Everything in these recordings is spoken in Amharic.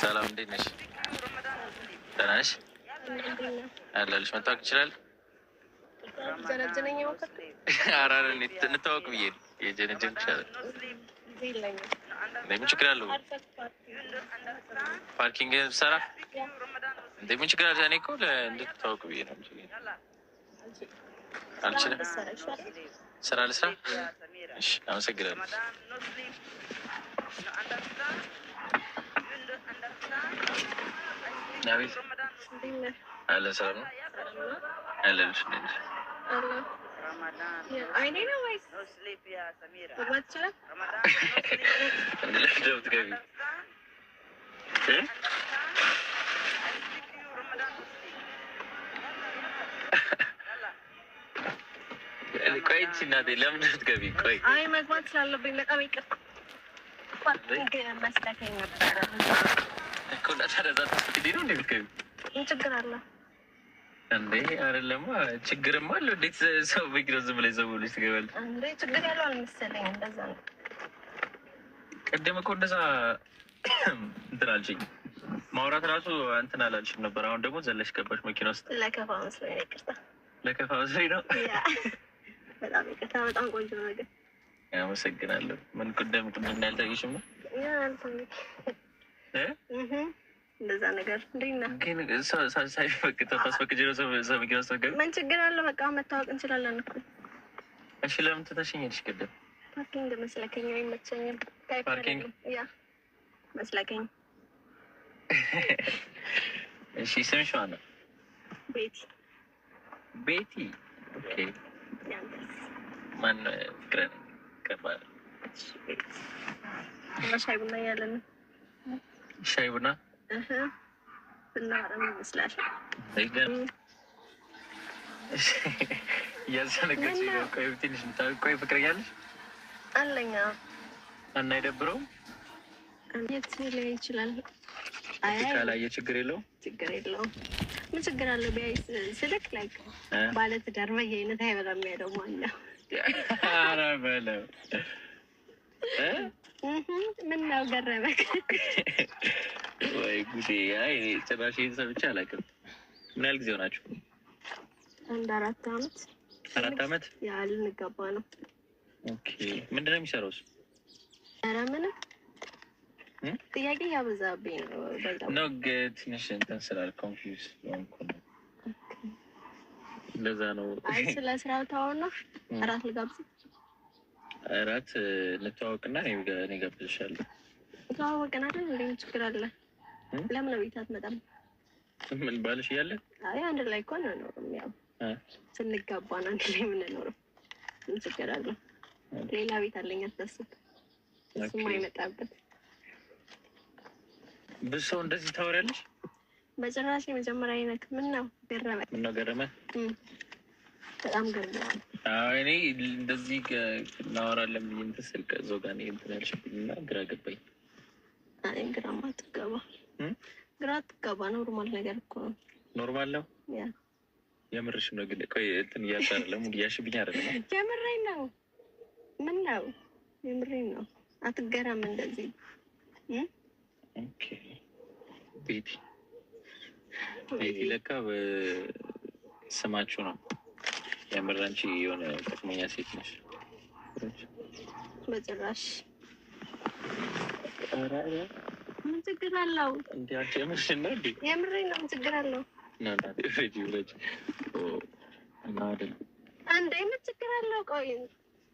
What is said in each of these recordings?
ሰላም እንዴት ነሽ? ደህና ነሽ? አለልሽ መታወቅ ይችላል? ኧረ እንታወቅ ብዬ ነው የጀነጀንኩ ይሻላል። ምን ችግር አለው? ፓርኪንግ ሰራ ምን ችግር አለ? እኔ እኮ እንድትታወቅ ብዬ ነው። አልችልም። ስራ ልስራ? እሺ አመሰግናለሁ። አቤት አለ ሰላም ነው አለልሽ ነሽ አይኔ ነው ወይስ ወጥ ይችላል? ለምን ትገቢ? ቆይ እናቴ ለምን ትገቢ? ቆይ አይ መግባት ስላለብኝ በጣም ይቅርታ። ፓርኪንግ መስጠተኝ ነበር እኮ ለታረዛ ትስጥልኝ ነው እንዴ? ልትገቢ ምን ችግር አለ እንዴ? አይደለም ችግርማ አለው። እንዴት ሰው በግሮ ዝም ብለህ ሰው ልጅ ትገባለህ እንዴ? ችግር ያለው አልመሰለኝ። እንደዛ ነው። ቀደም እኮ እንደዛ እንትን አልሽኝ። ማውራት ራሱ እንትን አላልሽም ነበር። አሁን ደግሞ ዘለሽ ገባሽ መኪና ውስጥ። ለከፋ መስሎኝ ነው። ይቅርታ። ለከፋ መስሎኝ ነው። በጣም ይቅርታ። በጣም ቆንጆ ነገር። አመሰግናለሁ። ምን ቀደም ያልታየሽም ነው? ያ አልታየኝ እንደዛ ነገር እንደና ግን ሳይፈቅድ ታስፈቅጂ ነው ሰው መኪና ውስጥ ገባ። ምን ችግር አለ? በቃ መታወቅ እንችላለን እኮ። እሺ ለምን ትተሽኛለሽ? ቅድም ፓርኪንግ መስለከኝ አይመቸኝም። ፓርኪንግ ያ መስለከኝ። እሺ ስምሽ ማን ነው? ቤቲ። ቤቲ ኦኬ። ያንተስ ማን? ፍቅረኛ ከባድ። እሺ ቤቲ ሻይ ቡና ያለን ሻይ ቡና ብናወራ ይመስላል። አይገርም? እያዘነገች ቆይ ትንሽ ቆይ ፍቅረኛ አለሽ? አለኝ እና አይደብረውም? የት ላይ ይችላል? አይ ካላየ ችግር የለውም። ችግር የለውም። ምን ችግር አለው? ቢያይስ ስልክ ላይ ባለ ትዳር በየአይነት አይበላም ያለው ማነው? ኧረ በለው ምን ነው ገረመክ? ወይ ጉዴ! አይ ጭራሽ ይሄን ሰምቼ አላውቅም። ምን ያህል ጊዜ ሆናችሁ? አንድ 4 አመት። 4 አመት? ያ ልንገባ ነው። ኦኬ። ምንድን ነው የሚሰራው እሱ? ኧረ ምንም ጥያቄ ያበዛብኝ ነው። ነው ትንሽ እንትን ስላል ኮንፊውዝ ሆንኩ ነው። ለዛ ነው። አይ ስለ ስራው ታውና እራት ልጋብዝ። እራት ልተዋወቅና እኔ ጋብዝሻለሁ። ተዋወቅን አይደል? እንዴ ችግር አለ? ለምን ቤት አትመጣም? ምን ባልሽ እያለ? አይ አንድ ላይ እኮ ነው ያው ስንጋባ ነው አንድ ላይ የምንኖረው። ምን ችግር አለ? ሌላ ቤት አለኝ አታስብ። እሱም አይመጣበት። ብዙ ሰው እንደዚህ ታወሪያለሽ? በጭራሽ የመጀመሪያ አይነት። ምን ነው ገረመ? ምን ነው ገረመ? በጣም ገርመዋል። እኔ እንደዚህ እናወራለን ብዬ እንትን ስል ከእዛው ጋር እንትን ያልሽብኝና ግራ ገባኝ። አይ ግራማ አትገባ፣ ግራ አትገባ። ኖርማል ነገር እኮ ነው። ኖርማል ነው። ያ የምርሽ ነው። ግን ቆይ እንትን እያልሽ አይደለም? እያልሽብኝ አይደለም? የምሬን ነው። ምን ነው? የምሬን ነው። አትገራም እንደዚህ። ኦኬ ቤቲ ቤቲ ለካ ስማችሁ ነው። የምር አንቺ የሆነ ጠቅመኛ ሴት ነሽ። በጭራሽ። ምን ችግር አለው? እንዴ አንቺ የምርሽ ነው እንዴ? የምሬን ነው። ምን ችግር አለው? ናና ሬዲ ሬዲ እና አይደል አንዴ ምን ችግር አለው? ቆይ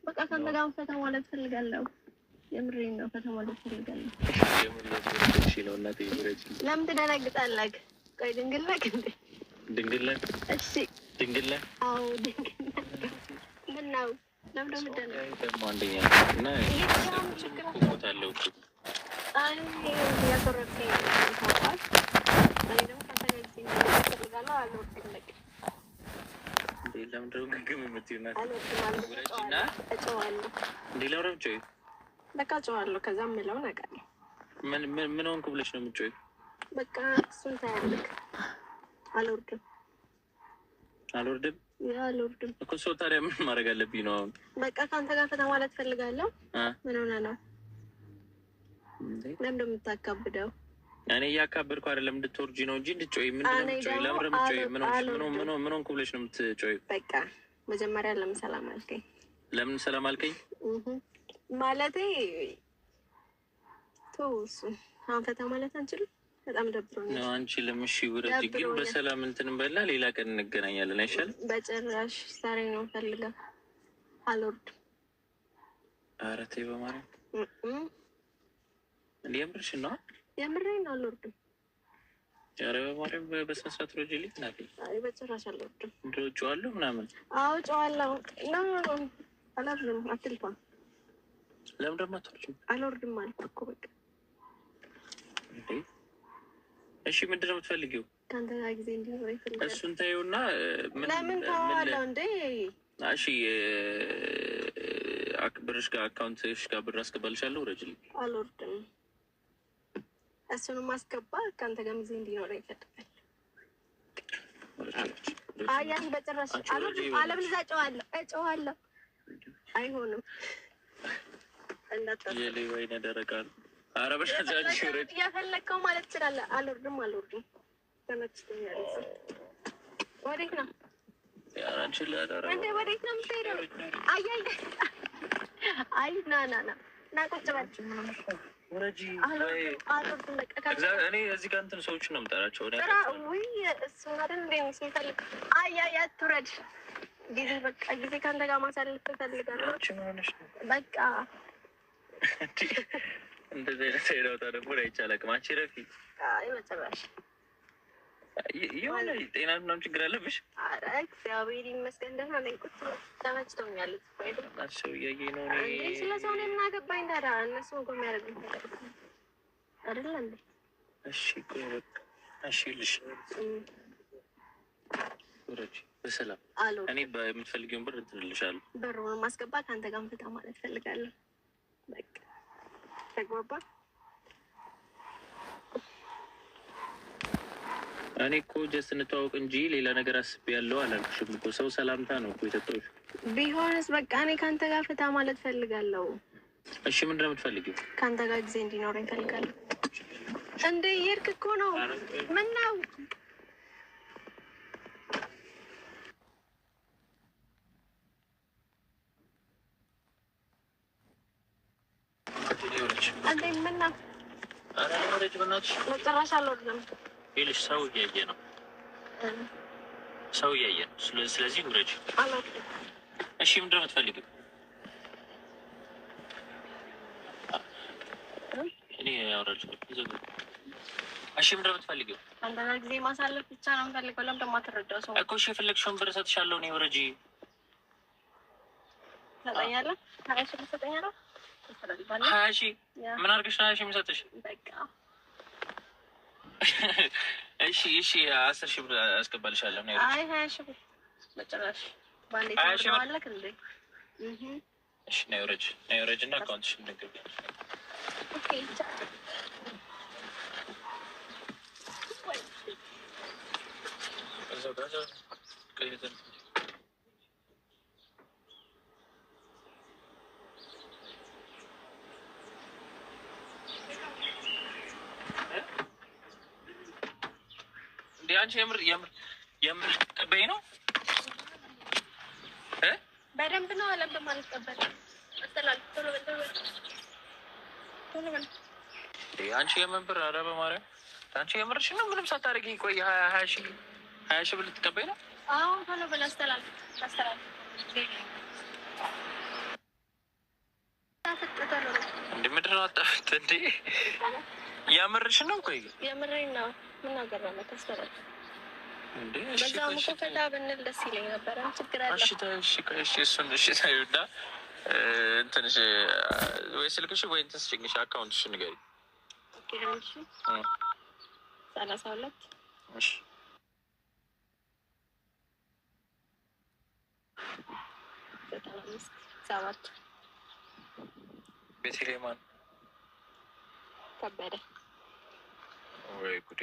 በቃ ከአንተ ጋር ፈታ ማለት ፈልጋለሁ። የምሬን ነው። ፈታ ማለት ፈልጋለሁ። ነው እናቴ ይረጅ። ለምን ትደነግጣለህ? ቆይ ድንግል ነህ እንዴ? ድንግል ነህ? እሺ ድንግል ነህ? አዎ ድንግል ነህ። ምን ነው? ለምን ደምደነ? ደግሞ አንደኛ እና ቦታ አለው እኮ። አይ ያሰረከኝ ታውቃለህ። እኔ ደግሞ ከተገኘኝ ፈልጋለሁ አልወጣልኝ። እንዴ ለምን ደግሞ ግግም የምትይና? አልወጣልኝና እጨዋለሁ። እንዴ ለምን ጮይ? በቃ እጨዋለሁ። ከዛ ምለው ነገር ምን ሆንኩ ብለሽ ነው የምትጮይ? በቃ እሱን ታያለህ። አልወርድም እኮ ሰው። ታዲያ ምን ማድረግ አለብኝ ነው? በቃ ከአንተ ጋር ፈታ ማለት ፈልጋለሁ። ምን ሆነ ነው? ለምን እንደምታካብደው? እኔ እያካበድኩ አይደለም፣ እንድትወርጂ ነው እንጂ እንድትጮይ። ምን ሆንኩ ብለሽ ነው የምትጮይ? በቃ መጀመሪያ ለምን ሰላም አልከኝ? ለምን ሰላም አልከኝ ማለቴ እሱ አሁን ፈታ ማለት አንችልም። በጣም ደብሮኛል ነው። አንችልም። እሺ ውረጅ፣ ግን በሰላም እንትን በላ። ሌላ ቀን እንገናኛለን አይሻልም? በጭራሽ ዛሬ ነው ፈልገው። አልወርድም። ኧረ ተይ በማርያም። እንደ የምርሽ ነው? የምሬን አልወርድም። ኧረ በማርያም በስነ ስርዓት ውረጅልኝ። ናት። አይ በጭራሽ አልወርድም። እንደው ጨዋለሁ ምናምን። አዎ ጨዋለሁ። አላልም። አትልፋ። ለምን ደግሞ አትወርጂም? አልወርድም አልኩህ እኮ በቃ። እሺ ምንድን ነው የምትፈልጊው? ከአንተ ጋር ጊዜ እንዲኖር ይፈልጋል። እሱን ተይውና ለምን ተዋዋለሁ እንዴ? እሺ ብርሽ ጋር አካውንትሽ ጋር ብር አስገባልሻለሁ። ውረጅልኝ። አልወርድም። እሱንም አስገባ። ከአንተ ጋር ጊዜ እንዲኖር ይፈልጋል። አያን በጭራሽ አለብልዛ እጨዋለሁ። አይሆንም። የሌባ አይነ ደረቃል። ኧረ በሻዛጅ ውረጅ። እያፈለግከው ማለት ትችላለህ። አልወርድም። ተመችቶኛል። ወዴት ነው እንደ ወዴት ነው የምትሄደው? አይ ና ቁጭ በል። እኔ እዚህ ጋር እንትን ሰዎችን ነው የምጠራቸው። እሱን አይደል እንደ ስፈልግ አትውረድ። ጊዜ ከአንተ ጋር ማሳለፍ ትፈልጋለሁ። በቃ እንደዚህ አይነት ሄዳውታ ደግሞ አይቻልም። አንቺ ረፊ መጨረሻ የሆነ ጤና ምናምን ችግር አለብሽ? ኧረ እግዚአብሔር ይመስገን ደህና ነኝ። ቁጭ ተመችቶኛል። ሰው እያየኝ ነው። ስለ ሰው እኔ ምን አገባኝ ታዲያ? እነሱ እኮ የሚያደርጉኝ አይደለ እንዴ? እሺ እሺ ልሽ ውረጅ በሰላም። እኔ በምትፈልጊውን ብር እንትን እልሻለሁ። ብሩን ማስገባ ከአንተ ጋር ፍታ ማለት ፈልጋለሁ። በቃ ተግባባ። እኔ እኮ ጀስት እንተዋወቅ እንጂ ሌላ ነገር አስቤያለሁ አላልኩሽም እኮ። ሰው ሰላምታ ነው እኮ የሰጠሁሽ። ቢሆንስ በቃ እኔ ከአንተ ጋር ፍታ ማለት ፈልጋለሁ። እሺ ምንድን ነው የምትፈልጊው? ከአንተ ጋር ጊዜ እንዲኖረኝ ፈልጋለሁ። እንደ እየሄድክ እኮ ነው። ምን ነው እንደ ምን ነው? መጨረሻ አልወርድም። ይኸውልሽ ሰው እያየ ነው። ስለዚህ ውረጅ። እሺ ምንድን ነው የምትፈልጊው? እኔ ያወራልሽ። እሺ ምንድን ነው የምትፈልጊው? አንደኛ ጊዜ ማሳለፍ ብቻ ነው የምፈልገው። ለምን ደግሞ አትረዳው ሰው እኮ። እሺ የፈለግሽውን ብር እሰጥሻለሁ። እኔ ውረጂ። ትሰጠኛለህ? 20 ሺህ ትሰጠኛለህ? 20 ሺህ ምን አድርገሽ ነው 20 ሺህ የምሰጥሽ? በቃ እሺ 10 ሺህ ብር አስገባልሻለሁ። አይ 20 ሺህ ብር በጭራሽ ባንዴ ታደርገዋለህ እንዴ? እሺ ነይ ውረጅ እና አካውንትሽን ንገሪኝ። ኦኬ አንቺ የምር ቀበይ ነው? በደንብ ነው አለብ ማለት ቀበል አስተላልፍ። ቶሎ በል አንቺ የምን ብር? ኧረ በማርያም አንቺ የምርሽ ነው? ምንም ሳታደርጊ ቆይ 20 ሺህ ብር ልትቀበይ ነው? አዎ ቶሎ በል አስተላልፍ። እንደ ምድር ነው አጣፍት እንዴ? የምርሽ ነው? ቆይ የምሬን ነው። ምን አገባለ ተስተላልፍ እንዴ? በዛው እኮ ፈታ ብንል ደስ ይለኝ ነበር። ችግር አለ? እሺ እሱን ታዩና እንትንሽ ወይ ስልክሽ ወይ እንትን ስጭኝሽ አካውንትሽ ንገሪኝ። ኦኬ እሺ 32 እሺ 7 ቤተልሔም ከበደ ወይ ጉዴ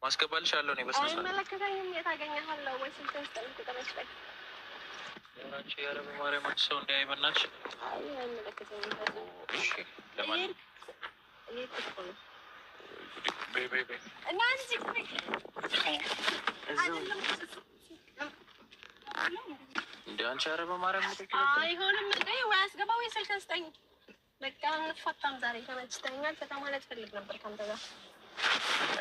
አስገባልሻለሁ እኔ በስነ ስርዓት። አይመለከተኝም። የት አገኘሃለሁ? ወይ ስልክህን ስጠኝ ቁጥርሽ ላይ አንቺ ኧረ በማርያም ሰው እንዲያይ በእናትሽ። አይመለከተኝም። እሺ ለማን እንደ አንቺ ኧረ በማርያም አይሆንም እንዴ? ወይ አስገባ ወይ ስልክህን ስጠኝ። በቃ እንፋታም ዛሬ ተመችተኛል። በጣም ማለት ፈልግ ነበር ካንተ ጋር።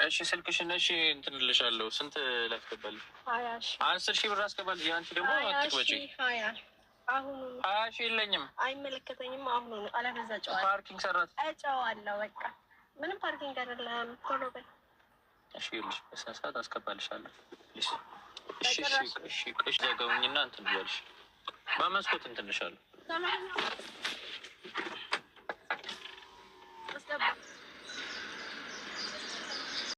እሺ ስልክሽን እሺ እንትን እልሻለሁ። ስንት ላስገባልሽ? 10,000 ብር አስገባልሽ። አንቺ ደግሞ አትቅበጪ። 20,000 የለኝም። አይመለከተኝም። አሁን አለበዛ ጨዋታ ፓርኪንግ ሰራት እጨዋለሁ። በቃ ምንም ፓርኪንግ አይደለም። ቶሎ በል እሺ። ይኸውልሽ በስነ ስርዓት አስገባልሻለሁ። እሺ እሺ እሺ እሺ ዘጋውኝና እንትን ብያለሽ። በመስኮት እንትን እልሻለሁ።